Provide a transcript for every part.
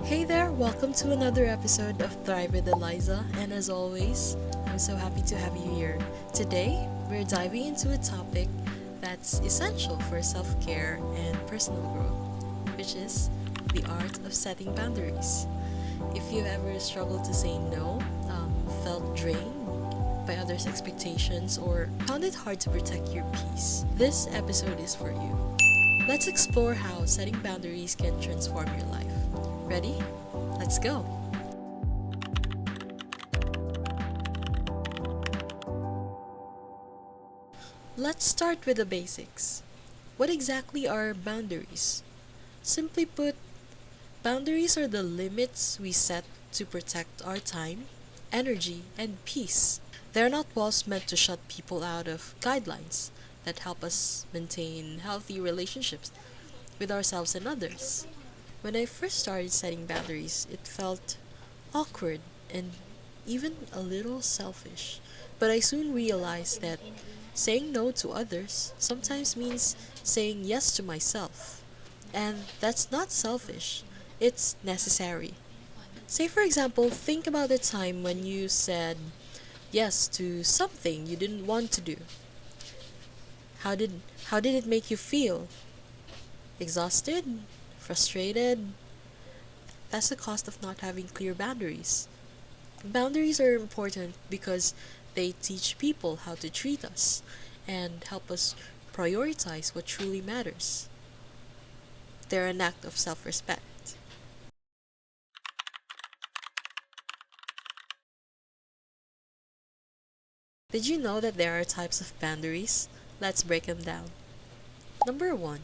Hey there, welcome to another episode of Thrive with Eliza, and as always, I'm so happy to have you here. Today, we're diving into a topic that's essential for self care and personal growth, which is the art of setting boundaries. If you ever struggled to say no, felt drained by others' expectations, or found it hard to protect your peace, this episode is for you. Let's explore how setting boundaries can transform your life. Ready? Let's go! Let's start with the basics. What exactly are boundaries? Simply put, boundaries are the limits we set to protect our time, energy, and peace. They're not walls meant to shut people out of guidelines that help us maintain healthy relationships with ourselves and others. When I first started setting boundaries, it felt awkward and even a little selfish. But I soon realized that saying no to others sometimes means saying yes to myself. And that's not selfish, it's necessary. Say, for example, think about the time when you said yes to something you didn't want to do. How did, how did it make you feel? Exhausted? Frustrated? That's the cost of not having clear boundaries. Boundaries are important because they teach people how to treat us and help us prioritize what truly matters. They're an act of self respect. Did you know that there are types of boundaries? Let's break them down. Number one,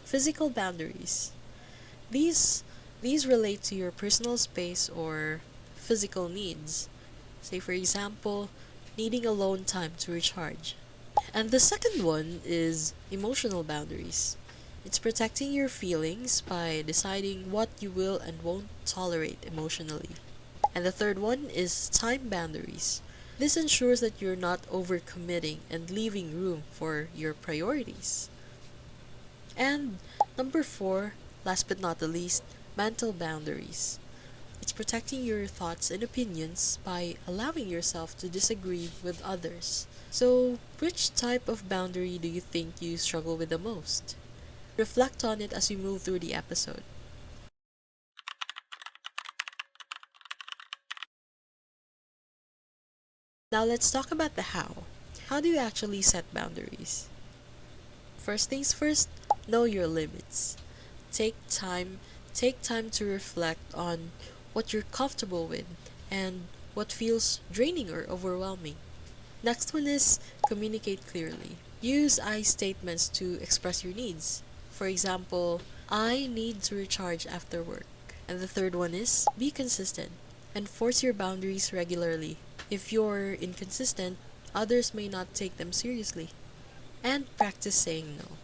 physical boundaries. These these relate to your personal space or physical needs. Say, for example, needing alone time to recharge. And the second one is emotional boundaries. It's protecting your feelings by deciding what you will and won't tolerate emotionally. And the third one is time boundaries. This ensures that you're not overcommitting and leaving room for your priorities. And number four, last but not the least, mental boundaries. It's protecting your thoughts and opinions by allowing yourself to disagree with others. So, which type of boundary do you think you struggle with the most? Reflect on it as we move through the episode. Now, let's talk about the how. How do you actually set boundaries? First things first, know your limits. Take time, take time to reflect on what you're comfortable with and what feels draining or overwhelming. Next one is communicate clearly. Use I statements to express your needs. For example, I need to recharge after work. And the third one is be consistent. Enforce your boundaries regularly. If you're inconsistent, others may not take them seriously. And practice saying no.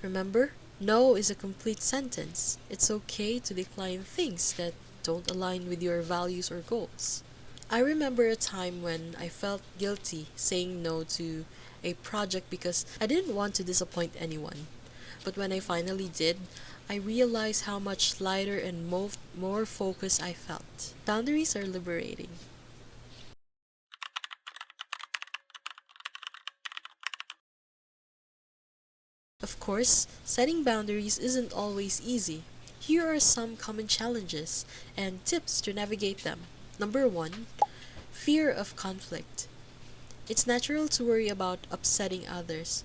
Remember, no is a complete sentence. It's okay to decline things that don't align with your values or goals. I remember a time when I felt guilty saying no to a project because I didn't want to disappoint anyone. But when I finally did, I realized how much lighter and more focused I felt. Boundaries are liberating. Of course, setting boundaries isn't always easy. Here are some common challenges and tips to navigate them. Number one, fear of conflict. It's natural to worry about upsetting others.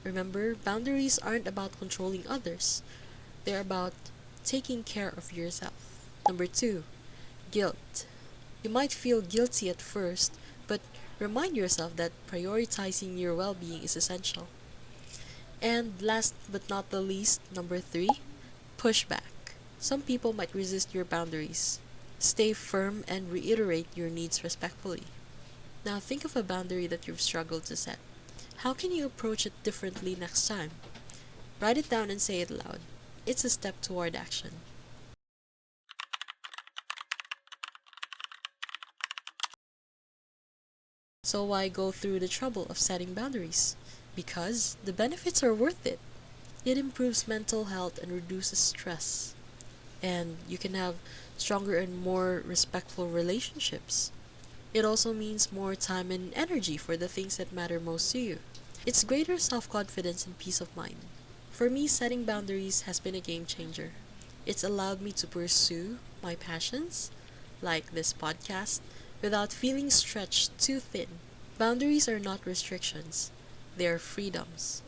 Remember, boundaries aren't about controlling others, they're about taking care of yourself. Number two, guilt. You might feel guilty at first, but remind yourself that prioritizing your well being is essential. And last but not the least, number three, pushback. Some people might resist your boundaries. Stay firm and reiterate your needs respectfully. Now think of a boundary that you've struggled to set. How can you approach it differently next time? Write it down and say it loud. It's a step toward action. So why go through the trouble of setting boundaries? Because the benefits are worth it. It improves mental health and reduces stress. and you can have stronger and more respectful relationships. It also means more time and energy for the things that matter most to you. It's greater self confidence and peace of mind. For me, setting boundaries has been a game changer. It's allowed me to pursue my passions, like this podcast, without feeling stretched too thin. Boundaries are not restrictions, they are freedoms.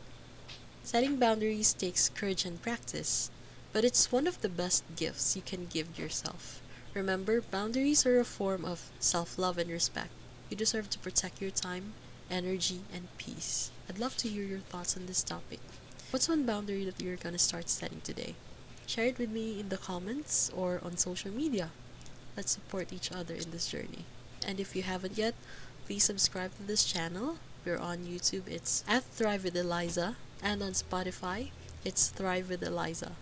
Setting boundaries takes courage and practice, but it's one of the best gifts you can give yourself. Remember, boundaries are a form of self love and respect. You deserve to protect your time, energy, and peace. I'd love to hear your thoughts on this topic. What's one boundary that you're gonna start setting today? Share it with me in the comments or on social media. Let's support each other in this journey. And if you haven't yet, please subscribe to this channel. We're on YouTube, it's at Thrive with Eliza, and on Spotify, it's Thrive with Eliza.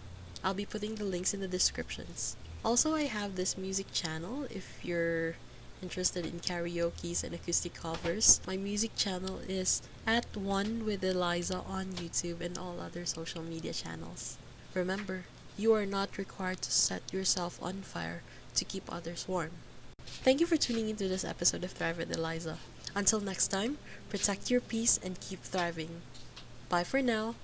I'll be putting the links in the descriptions. Also, I have this music channel if you're interested in karaoke's and acoustic covers. My music channel is at One with Eliza on YouTube and all other social media channels. Remember, you are not required to set yourself on fire to keep others warm. Thank you for tuning into this episode of Thrive with Eliza. Until next time, protect your peace and keep thriving. Bye for now.